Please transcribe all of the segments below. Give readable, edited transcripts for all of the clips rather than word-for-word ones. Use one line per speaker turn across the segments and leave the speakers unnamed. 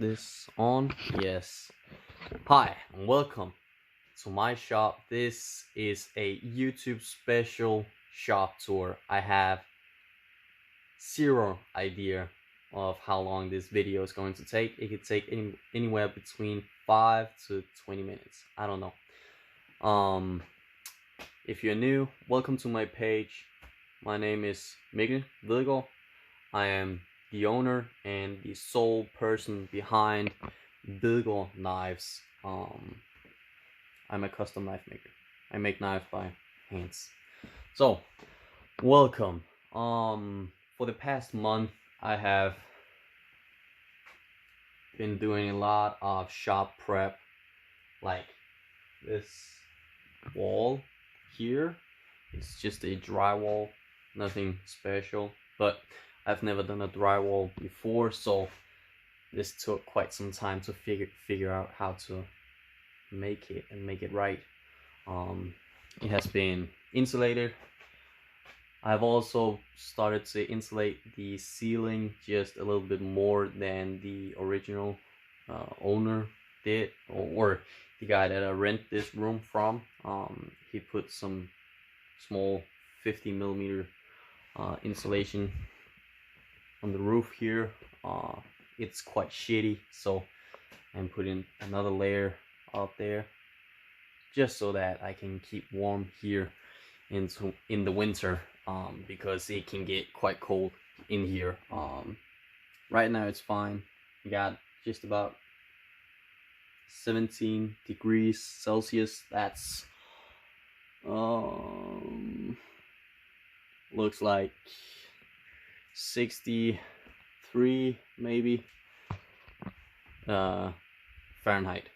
this on? Yes. Hi and welcome to my shop. This is a YouTube special shop tour. I have zero idea of how long this video is going to take. It could take anywhere between 5 to 20 minutes. I don't know. If you're new, welcome to my page. My name is Leatherworking. I am the owner and the sole person behind Leatherworking knives. I'm a custom knife maker. I make knives by hands. So, welcome. For the past month, I have been doing a lot of shop prep, like this wall here. It's just a drywall, nothing special, but I've never done a drywall before, so this took quite some time to figure out how to make it and make it right. It has been insulated. I've also started to insulate the ceiling just a little bit more than the original owner did, or the guy that I rent this room from. He put some small 50mm insulation on the roof here. It's quite shitty, so I'm putting another layer out there just so that I can keep warm here in the winter, because it can get quite cold in here. Right now it's fine. We got just about 17 degrees Celsius. That's looks like 63 maybe Fahrenheit.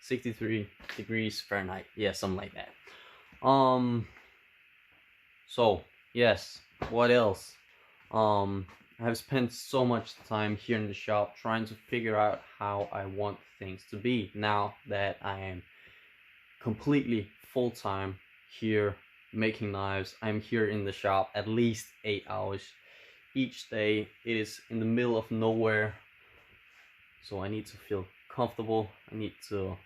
63 degrees Fahrenheit, yeah, something like that. So yes, what else? I've spent so much time here in the shop trying to figure out how I want things to be now that I am completely full-time here making knives. I'm here in the shop at least 8 hours each day. It is in the middle of nowhere, so I need to feel comfortable. I need to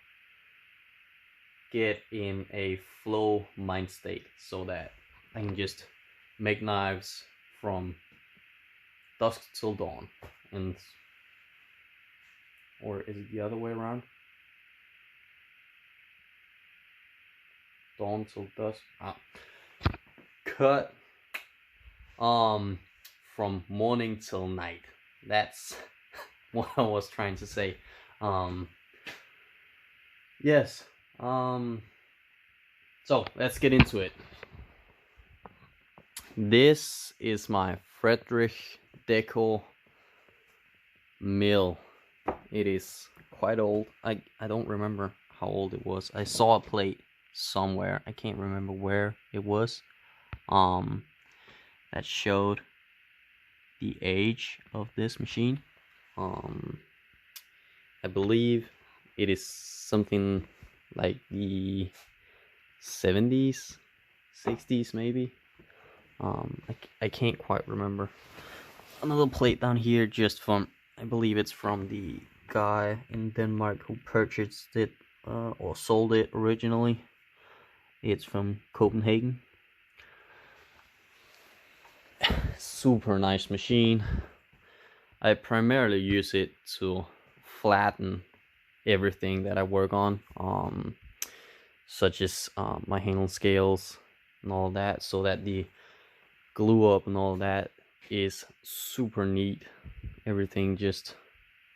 get in a flow mind state so that I can just make knives from dusk till dawn. And or is it the other way around? Dawn till dusk. Cut from morning till night. That's what I was trying to say. Yes. So let's get into it. This is my Friedrich Deco mill. It is quite old. I don't remember how old it was. I saw a plate somewhere. I can't remember where it was. That showed the age of this machine. I believe it is something like the 70s, 60s maybe. I can't quite remember. Another plate down here, just from, I believe it's from the guy in Denmark who purchased it or sold it originally. It's from Copenhagen. Super nice machine. I primarily use it to flatten everything that I work on, such as my handle scales and all that, so that the glue up and all that is super neat. Everything just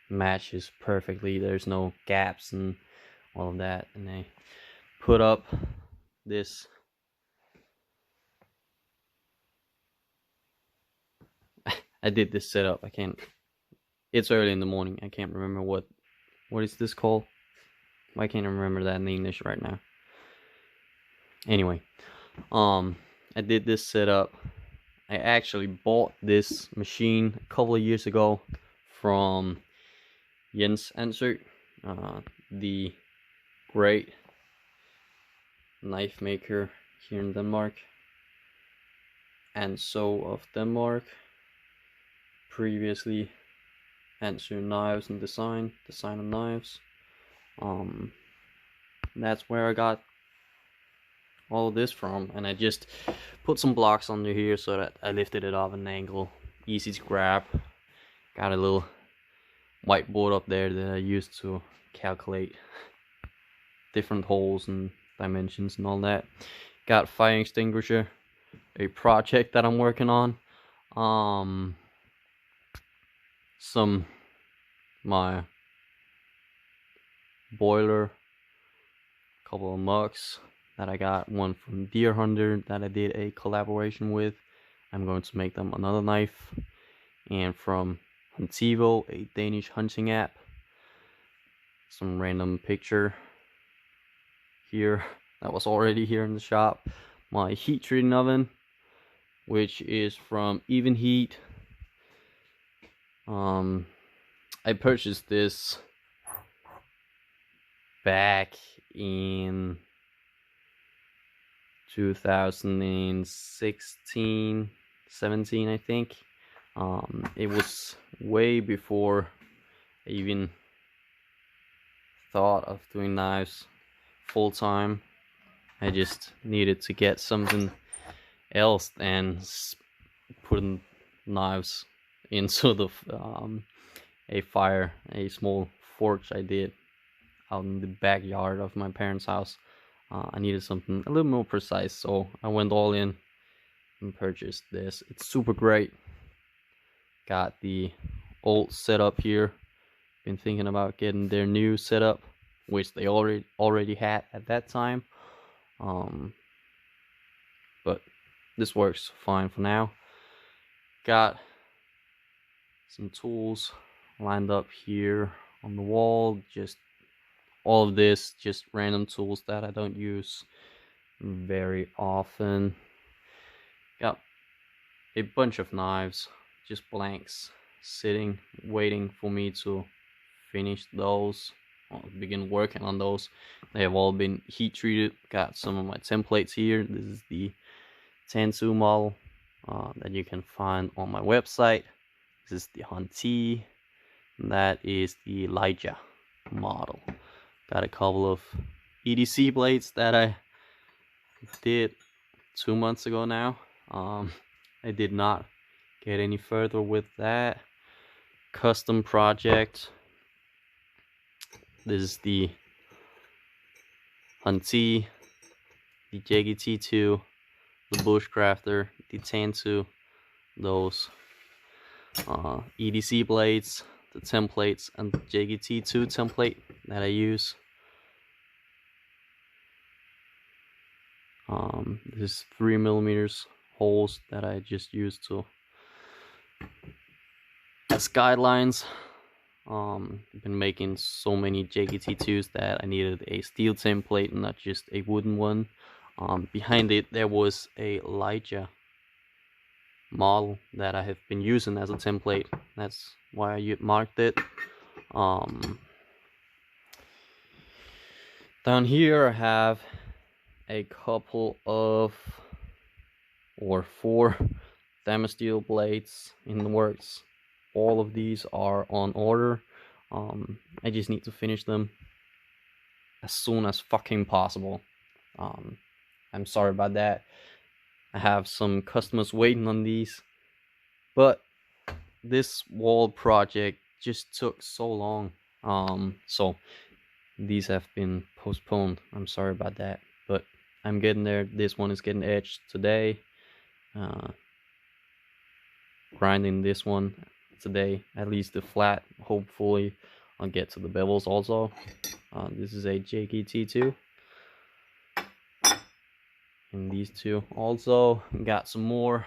matches perfectly. There's no gaps and all of that. And I put up this I did this setup. It's early in the morning. I can't remember what is this called. Why can't I remember that in English right now? Anyway, I did this setup. I actually bought this machine a couple of years ago from Jens Ansø, the great knife maker here in Denmark, and so of Denmark, previously answering knives and design of knives. That's where I got all of this from, and I just put some blocks under here so that I lifted it off an angle, easy to grab. Got a little whiteboard up there that I used to calculate different holes and dimensions and all that. Got fire extinguisher, a project that I'm working on. My boiler, couple of mugs that I got, one from Deer Hunter that I did a collaboration with. I'm going to make them another knife. And from Huntivo, a Danish hunting app. Some random picture here that was already here in the shop. My heat treating oven, which is from Even Heat. I purchased this back in 2016, 17, I think. It was way before I even thought of doing knives full time. I just needed to get something else than putting knives into the a small forge I did out in the backyard of my parents' house. I needed something a little more precise, so I went all in and purchased this. It's super great. Got the old setup here. Been thinking about getting their new setup, which they already had at that time. But this works fine for now. Got some tools lined up here on the wall. Just all of this, just random tools that I don't use very often. Got a bunch of knives, just blanks, sitting, waiting for me to finish those, or begin working on those. They have all been heat treated. Got some of my templates here. This is the Tansu model that you can find on my website. This is the Hunti, and that is the Elijah model. Got a couple of EDC blades that I did 2 months ago now. I did not get any further with that custom project. This is the Hunti, the JGT2, the Bushcrafter, the Tansu, those EDC blades, the templates, and the JGT2 template that I use. This is 3mm holes that I just used to as guidelines. I've been making so many JGT2s that I needed a steel template and not just a wooden one. Behind it there was a Elijah model that I have been using as a template. That's why I marked it. Down here I have a couple of, or 4 stainless steel blades in the works. All of these are on order. I just need to finish them as soon as fucking possible. I'm sorry about that. I have some customers waiting on these, but this wall project just took so long. So these have been postponed. I'm sorry about that, but I'm getting there. This one is getting edged today. Grinding this one today, at least the flat. Hopefully I'll get to the bevels also. This is a JGT2, and these two also. Got some more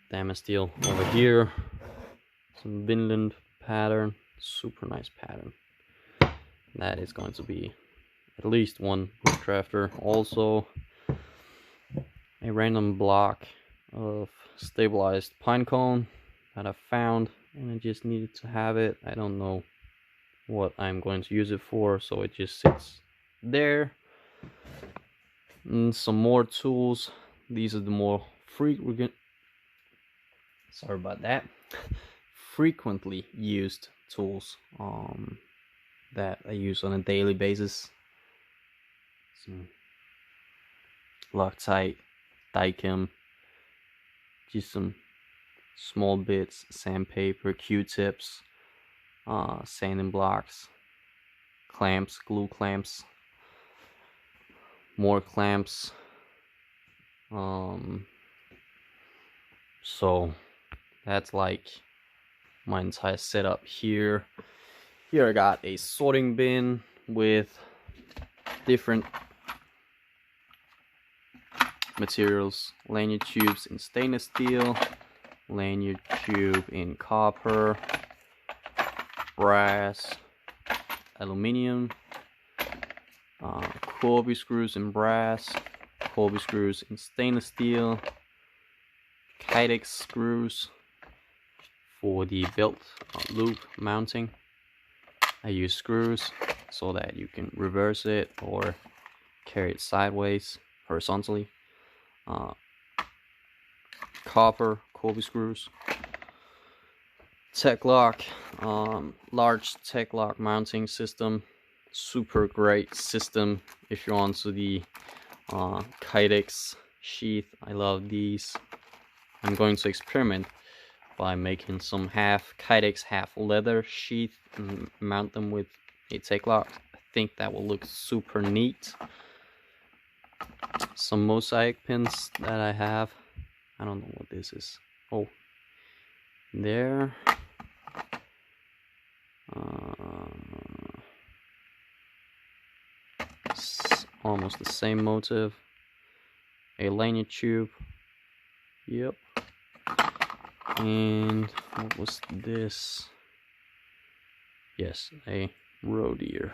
stainless steel over here, some Vinland pattern, super nice pattern. That is going to be at least one Bushcrafter. Also a random block of stabilized pine cone that I found, and I just needed to have it. I don't know what I'm going to use it for, so it just sits there. And some more tools. These are the more frequent, sorry about that, frequently used tools that I use on a daily basis. Some Loctite, Dicam, just some small bits, sandpaper, Q-tips, sanding blocks, clamps, glue clamps, more clamps. So that's like my entire setup here. Here I got a sorting bin with different materials, lanyard tubes in stainless steel, lanyard tube in copper, brass, aluminum, Corby screws in brass, Corby screws in stainless steel, Kydex screws for the belt loop mounting. I use screws so that you can reverse it or carry it sideways, horizontally. Copper Corby screws, Tech-Lock, large Tech-Lock mounting system, super great system if you're onto the Kydex sheath. I love these. I'm going to experiment by making some half Kydex, half leather sheath and mount them with a Tech-Lock. I think that will look super neat. Some mosaic pins that I have. I don't know what this is. Oh, there. It's almost the same motive. A lanyard tube. Yep. And what was this? Yes, a road ear.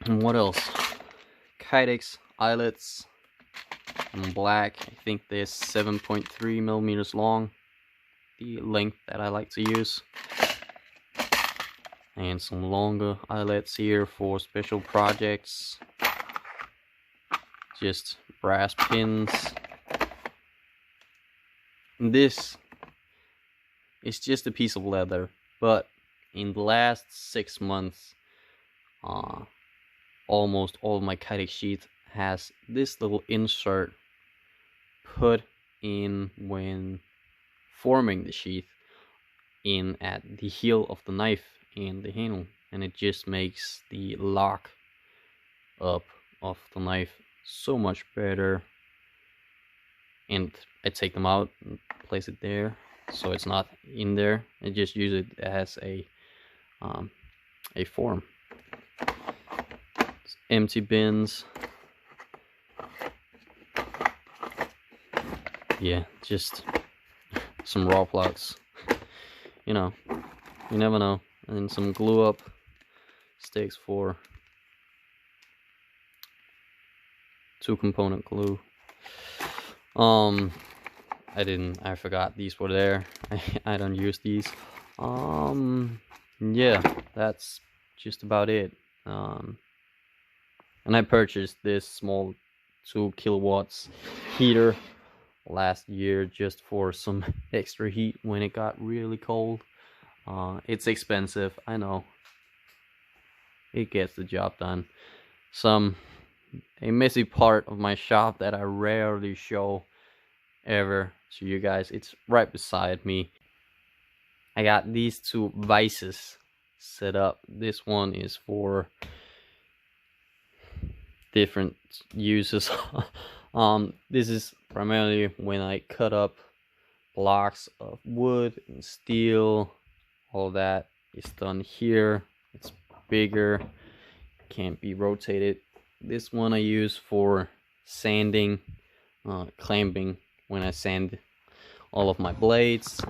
And what else? Kydex eyelets in black. I think they're 7.3 millimeters long, the length that I like to use. And some longer eyelets here for special projects. Just brass pins. And this is just a piece of leather, but in the last 6 months, almost all of my Kydex sheath has this little insert put in when forming the sheath in at the heel of the knife and the handle, and it just makes the lock up of the knife so much better. And I take them out and place it there so it's not in there. I just use it as a form. Empty bins. Yeah, just some raw plugs. You know, you never know. And some glue up sticks for 2-component glue. I forgot these were there. I don't use these. Yeah, that's just about it. And I purchased this small 2 kilowatts heater last year just for some extra heat when it got really cold. It's expensive, I know. It gets the job done. A messy part of my shop that I rarely show ever to you guys. It's right beside me. I got these 2 vices set up. This one is for different uses. This is primarily when I cut up blocks of wood and steel. All that is done here. It's bigger, can't be rotated. This one I use for sanding, clamping when I sand all of my blades.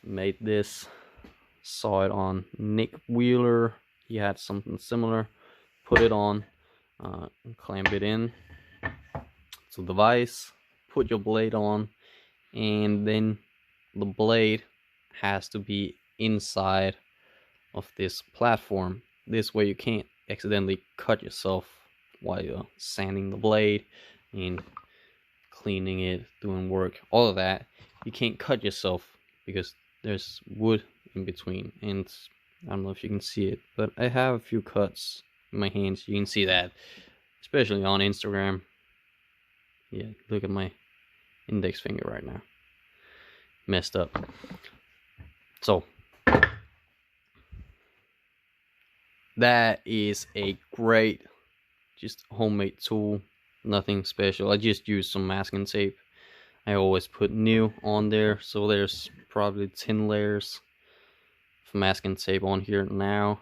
Made this, saw it on Nick Wheeler. He had something similar. Put it on, clamp it in to the vise, put your blade on, and then the blade has to be inside of this platform. This way you can't accidentally cut yourself while you're sanding the blade and cleaning it, doing work, all of that, you can't cut yourself because there's wood in between. And I don't know if you can see it, but I have a few cuts in my hands. You can see that, especially on Instagram. Yeah, look at my index finger right now, messed up. So that is a great, just homemade tool, nothing special. I just use some masking tape. I always put new on there, so there's probably 10 layers of masking tape on here now.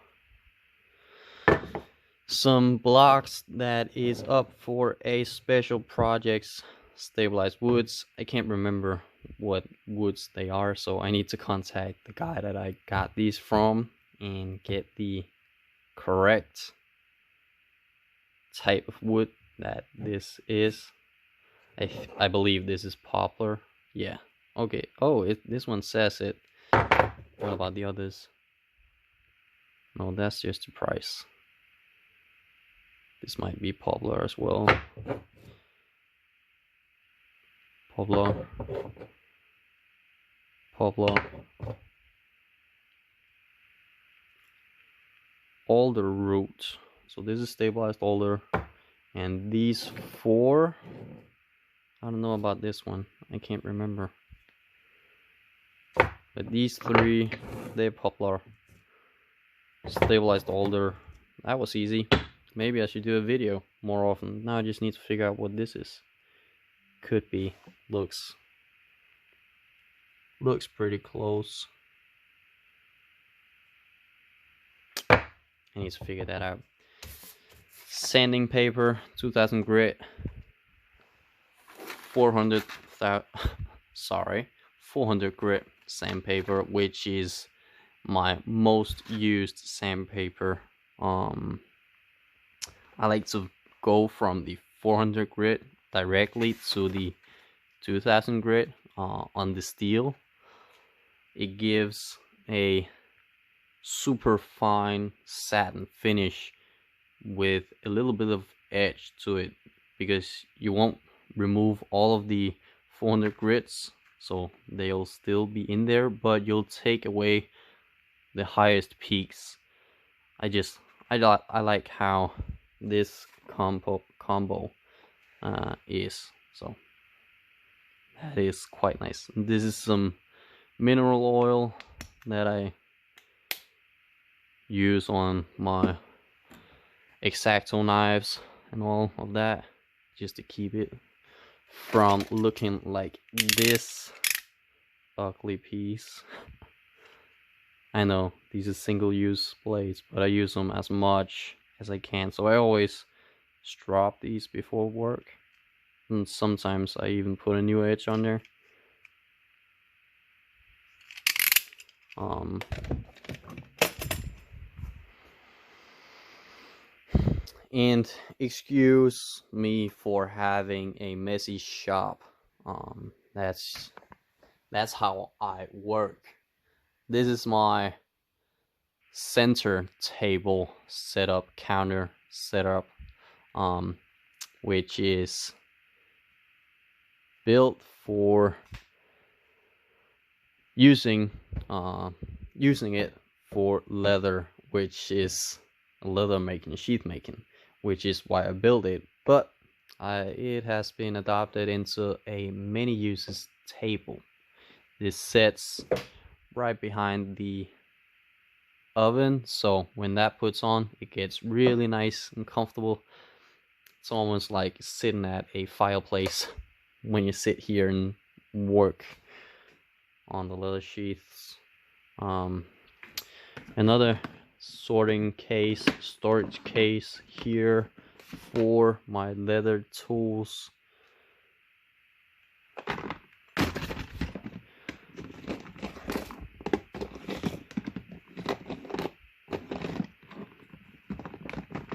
Some blocks that is up for a special projects, stabilized woods. I can't remember what woods they are, so I need to contact the guy that I got these from and get the correct type of wood that this is. I believe this is poplar. Yeah. Okay. Oh, this one says it. What about the others? No, that's just the price. This might be poplar as well. Poplar. Poplar. Alder root. So this is stabilized alder. And these 4, I don't know about this one. I can't remember. But these 3, they're poplar. Stabilized alder. That was easy. Maybe I should do a video more often. Now I just need to figure out what this is. Could be. Looks pretty close. I need to figure that out. Sanding paper, 2000 grit. 400 grit sandpaper, which is my most used sandpaper. I like to go from the 400 grit directly to the 2000 grit on the steel. It gives a super fine satin finish with a little bit of edge to it, because you won't remove all of the 400 grits, so they'll still be in there, but you'll take away the highest peaks. I like how this combo is, so that is quite nice. This is some mineral oil that I use on my X-Acto knives and all of that, just to keep it from looking like this ugly piece. I know these are single-use blades, but I use them as much as I can, so I always strop these before work, and sometimes I even put a new edge on there. And excuse me for having a messy shop. That's how I work. This is my center table setup, counter setup, which is built for using it for leather, which is leather making, sheath making, which is why I built it. But it has been adopted into a many uses table. This sits right behind the oven, so when that puts on, it gets really nice and comfortable. It's almost like sitting at a fireplace when you sit here and work on the leather sheaths. Another sorting case, storage case here for my leather tools.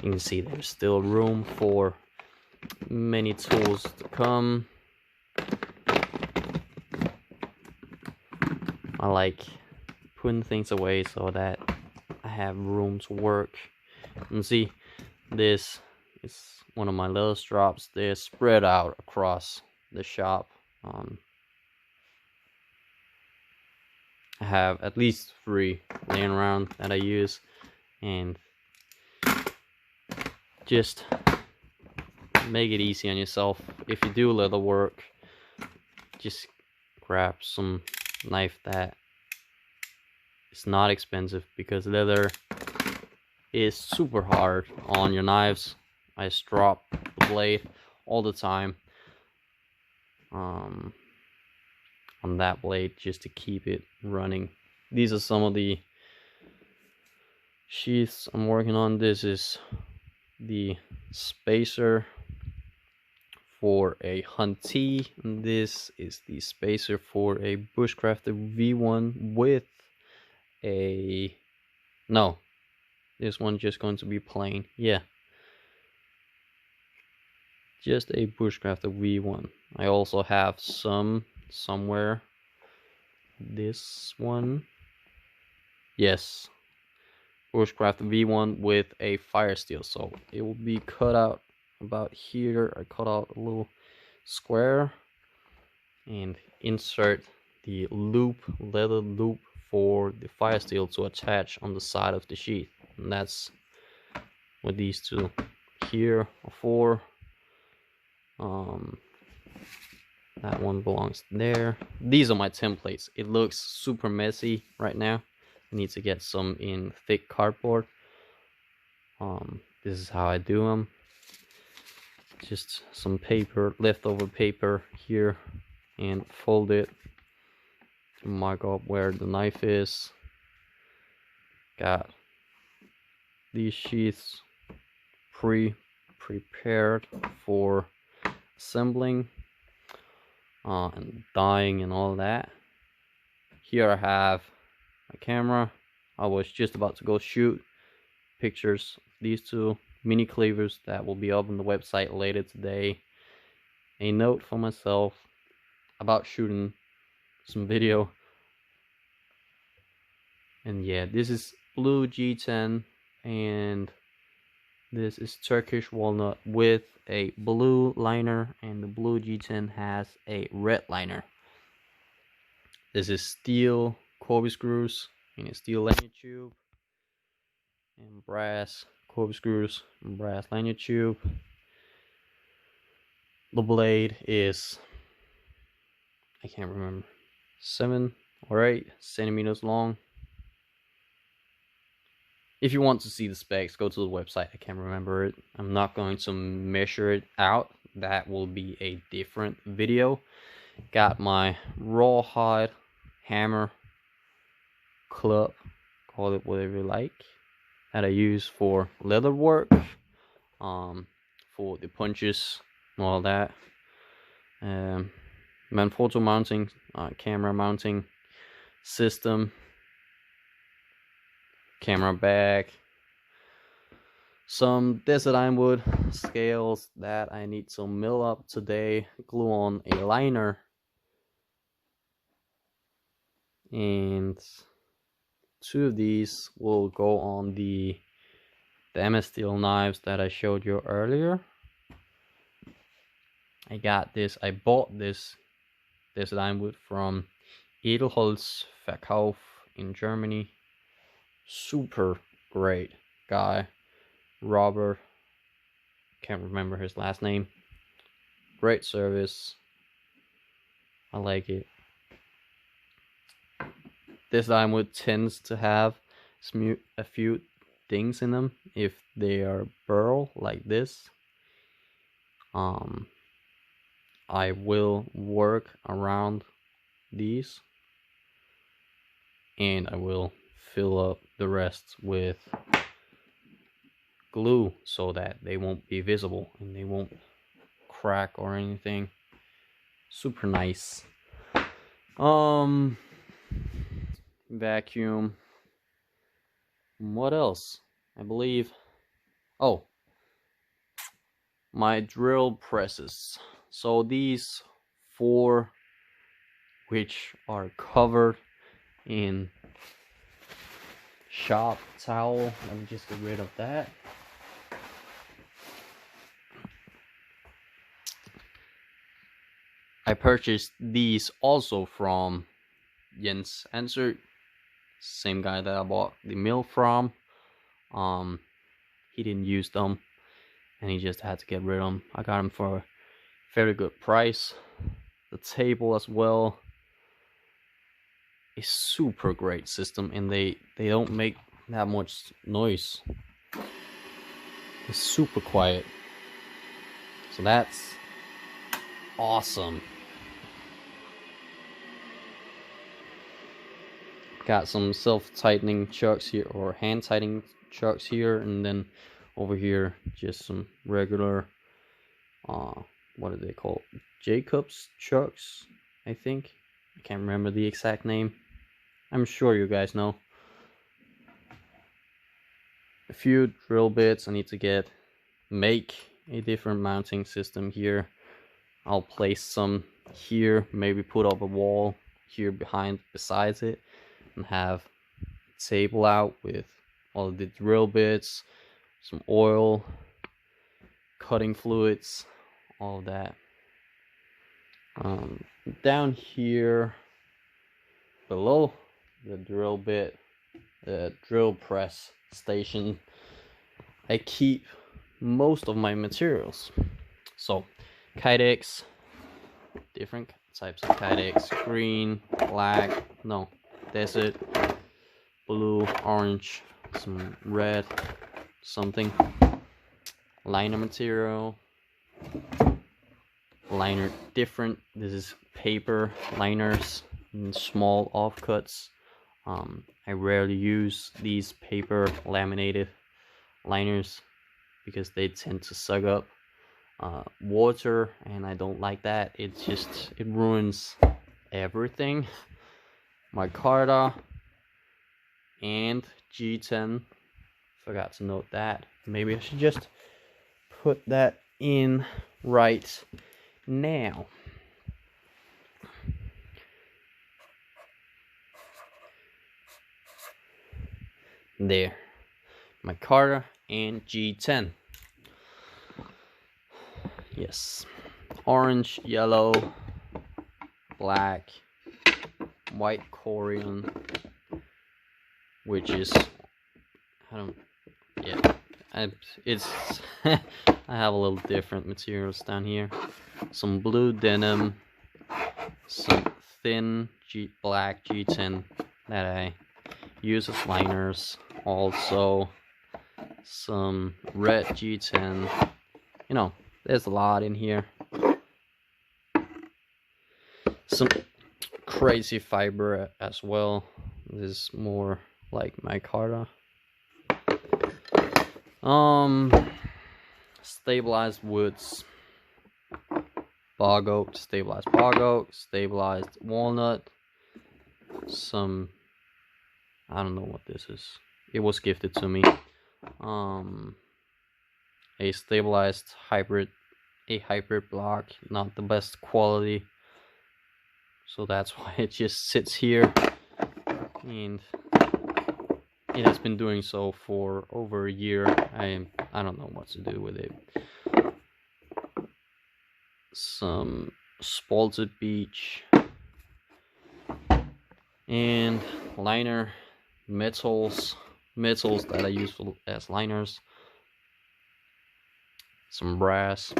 You can see there's still room for many tools to come. I like putting things away so that I have room to work. And see, this is one of my leather straps. They're spread out across the shop. I have at least 3 laying around that I use, and just make it easy on yourself. If you do leather work, just grab some knife that is not expensive, because leather is super hard on your knives. I just drop the blade all the time on that blade just to keep it running. These are some of the sheaths I'm working on. This is the spacer for a Huntee, and this is the spacer for a Bushcrafter V1 with a, no, this one just going to be plain, yeah, just a Bushcrafter V1. I also have some somewhere, this one, yes, Bushcrafter V1 with a fire steel, so it will be cut out about here. I cut out a little square and insert the loop, leather loop, for the fire steel to attach on the side of the sheath, and that's what these two here are for. That one belongs there. These are my templates. It looks super messy right now. I need to get some in thick cardboard. This is how I do them. Just some paper, leftover paper here, and fold it to mark up where the knife is. Got these sheaths prepared for assembling and dyeing and all that. Here I have my camera. I was just about to go shoot pictures of these two mini cleavers that will be up on the website later today. A note for myself about shooting some video. And yeah, this is blue G10 and this is Turkish walnut with a blue liner, and the blue G10 has a red liner. This is steel Corby screws in a steel lanyard tube, and brass Corby screws and brass lanyard tube. The blade is, I can't remember, 7 or 8 centimeters long. If you want to see the specs, go to the website. I can't remember it. I'm not going to measure it out. That will be a different video. Got my rawhide hammer, club, call it whatever you like, that I use for leather work, for the punches and all that. Manfrotto mounting, camera mounting system, camera bag, some desert ironwood scales that I need to mill up today, glue on a liner, and 2 of these will go on the damage steel knives that I showed you earlier. I bought this desert ironwood from Edelholz Verkauf in Germany. Super great guy, Robert, can't remember his last name. Great service, I like it. This ironwood tends to have a few things in them if they are burl like this. I will work around these, and I will fill up the rest with glue so that they won't be visible and they won't crack or anything. Super nice. Vacuum. What else? I believe, oh, my drill presses. So these 4, which are covered in shop towel. Let me just get rid of that. I purchased these also from Jens Answer, same guy that I bought the mill from. He didn't use them and he just had to get rid of them. I got them for a very good price. The table as well is super great system, and they don't make that much noise. It's super quiet, so that's awesome. Got some self-tightening chucks here, or hand tightening chucks here, and then over here just some regular what are they called, Jacobs chucks, I think. I can't remember the exact name. I'm sure you guys know. A few drill bits. I need to make a different mounting system here. I'll place some here, maybe put up a wall here besides it, and have a table out with all the drill bits, some oil, cutting fluids, all of that. Down here below the drill bit, the drill press station, I keep most of my materials. So Kydex, different types of Kydex, green, black, no, desert, blue, orange, some red, something, liner material, liner different. This is paper liners and small offcuts. I rarely use these paper laminated liners because they tend to suck up water, and I don't like that. It ruins everything. Micarta and G10, forgot to note that. Maybe I should just put that in right now. There, Micarta and G10. Yes, orange, yellow, black, white Corian, which is, it's I have a little different materials down here. Some blue denim, some thin black G10 that I use as liners, also some red G10. You know, there's a lot in here. Some crazy fiber as well. This is more like micarta. Stabilized woods, bog oak, stabilized walnut, some, I don't know what this is. It was gifted to me. A stabilized hybrid block, not the best quality, so that's why it just sits here, and it has been doing so for over a year. I don't know what to do with it. Some spalted beech and liner metals that I use as liners. Some brass,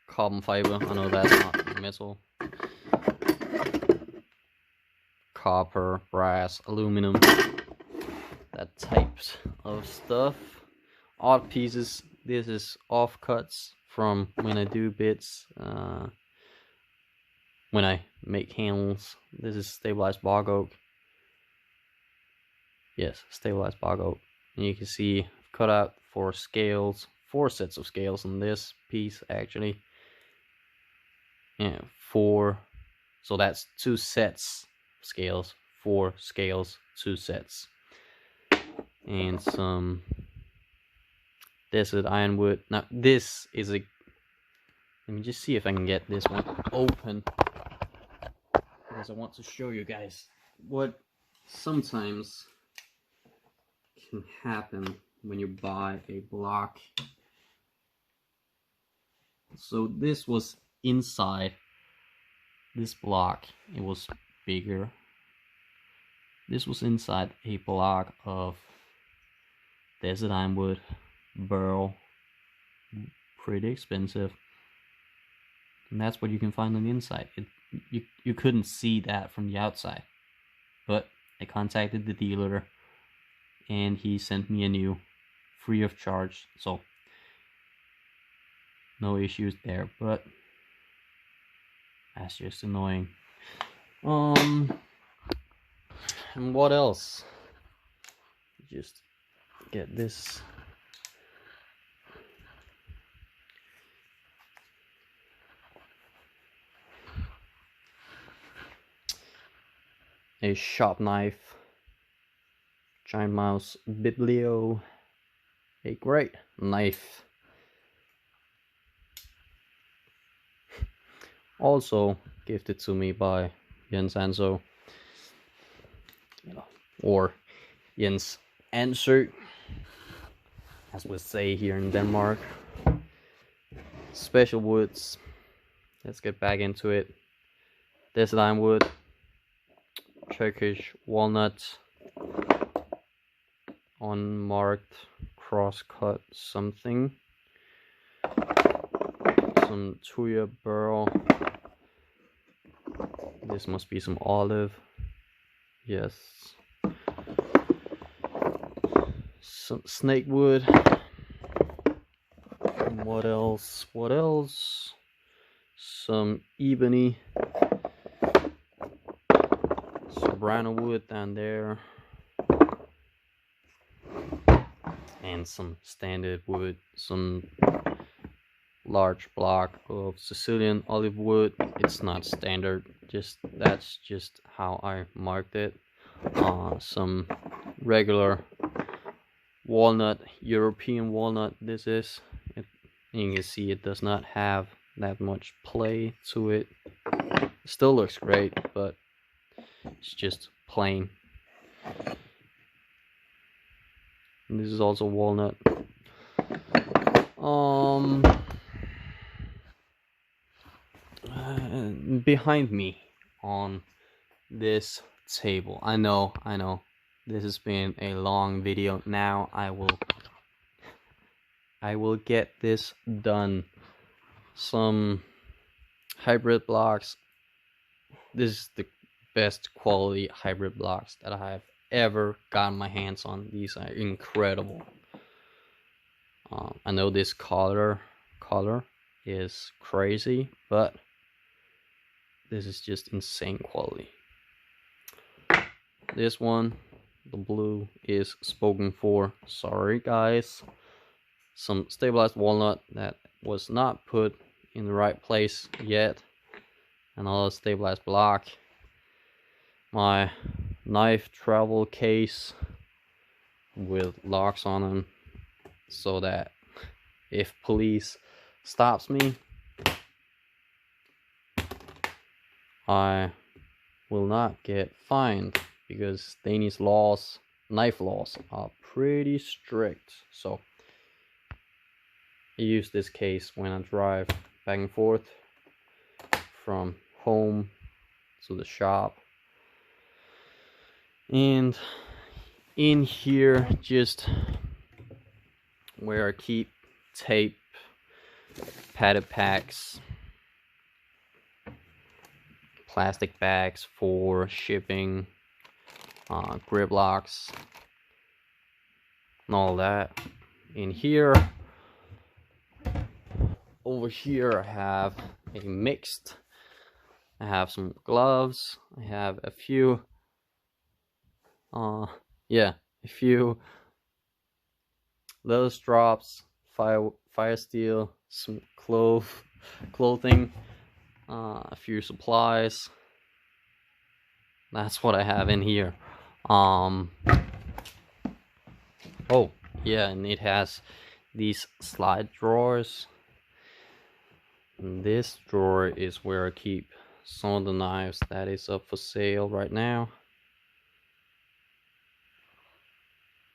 carbon fiber. I know that's not metal. Copper, brass, aluminum, that types of stuff. Odd pieces. This is offcuts from when I do bits, when I make handles. This is stabilized bog oak. Yes, stabilized bog oak. And you can see I've cut out 4 scales, 4 sets of scales on this piece actually. Yeah, 4. So that's 2 sets of scales, 4 scales, 2 sets. And some desert ironwood. Now this is a, let me just see if I can get this one open, because I want to show you guys what sometimes can happen when you buy a block. So this was inside this block. It was bigger. This was inside a block of desert pine wood, burl, pretty expensive. And that's what you can find on the inside. You couldn't see that from the outside. But I contacted the dealer and he sent me a new free of charge. So no issues there, but that's just annoying. And what else? Just get this. A sharp knife, giant mouse biblio, a great knife. Also gifted to me by Jens Anso, or Jens Anso, as we say here in Denmark. Special woods. Let's get back into it. Desert pine wood, Turkish walnut, unmarked crosscut something, some tuya burl. This must be some olive. Yes. Some snake wood. And what else? What else? Some ebony. Sobrano wood down there. And some standard wood. Some large block of Sicilian olive wood. It's not standard, that's just how I marked it. Some regular walnut, European walnut. This is it. You can see it does not have that much play to it. It still looks great, but it's just plain. And this is also walnut. Behind me on this table, I know this has been a long video. Now I will get this done. Some hybrid blocks. This is the best quality hybrid blocks that I have ever gotten my hands on. These are incredible. I know this color is crazy, but this is just insane quality. This one, the blue, is spoken for. Sorry guys. Some stabilized walnut that was not put in the right place yet. Another stabilized block. My knife travel case with locks on them, so that if police stops me, I will not get fined, because Danish laws, knife laws, are pretty strict. So I use this case when I drive back and forth from home to the shop. And in here, just where I keep tape, padded packs, plastic bags for shipping, grip locks, and all that. In here, over here, I have a mixed. I have some gloves. I have a few, a few leather straps, fire steel, some clothing, a few supplies. That's what I have in here. Oh yeah, and it has these slide drawers. And this drawer is where I keep some of the knives that is up for sale right now.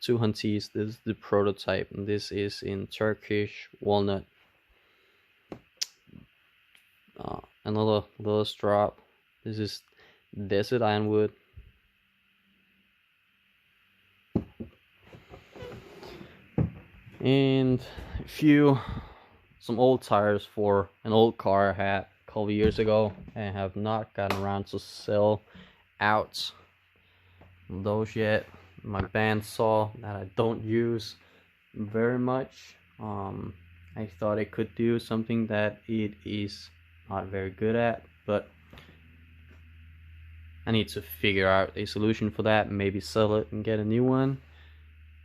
200s. This is the prototype, and this is in Turkish walnut. Another little strap. This is desert ironwood. And some old tires for an old car I had a couple years ago and have not gotten around to sell out those yet. My bandsaw that I don't use very much. I thought it could do something that it is not very good at, but I need to figure out a solution for that, maybe sell it and get a new one.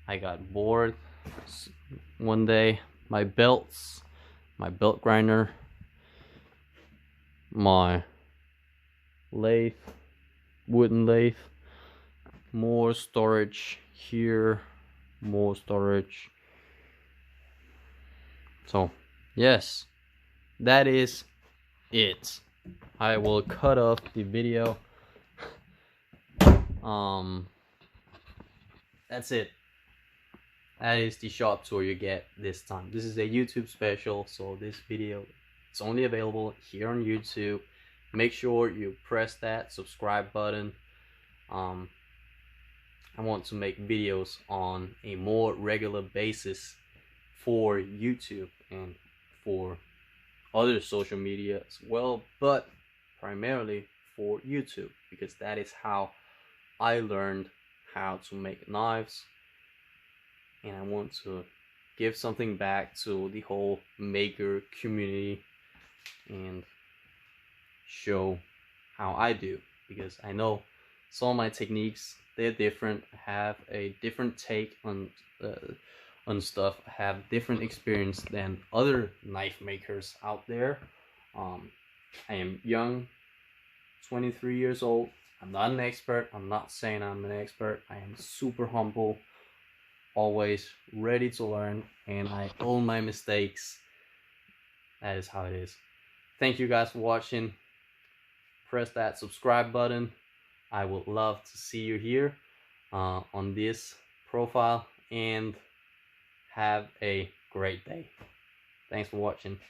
I got bored one day. My belts, my belt grinder, my lathe, wooden lathe, more storage here, more storage. So yes, that is it. I will cut off the video. That's it. That is the shop tour you get this time. This is a YouTube special, so this video is only available here on YouTube. Make sure you press that subscribe button. I want to make videos on a more regular basis for YouTube and for other social media as well, but primarily for YouTube, because that is how I learned how to make knives, and I want to give something back to the whole maker community and show how I do, because I know some of my techniques, they're different. I have a different take on stuff. I have different experience than other knife makers out there. I am young, 23 years old. I'm not an expert. I'm not saying I'm an expert. I am super humble, always ready to learn, and I own my mistakes. That is how it is. Thank you guys for watching. Press that subscribe button. I would love to see you here on this profile, and have a great day. Thanks for watching.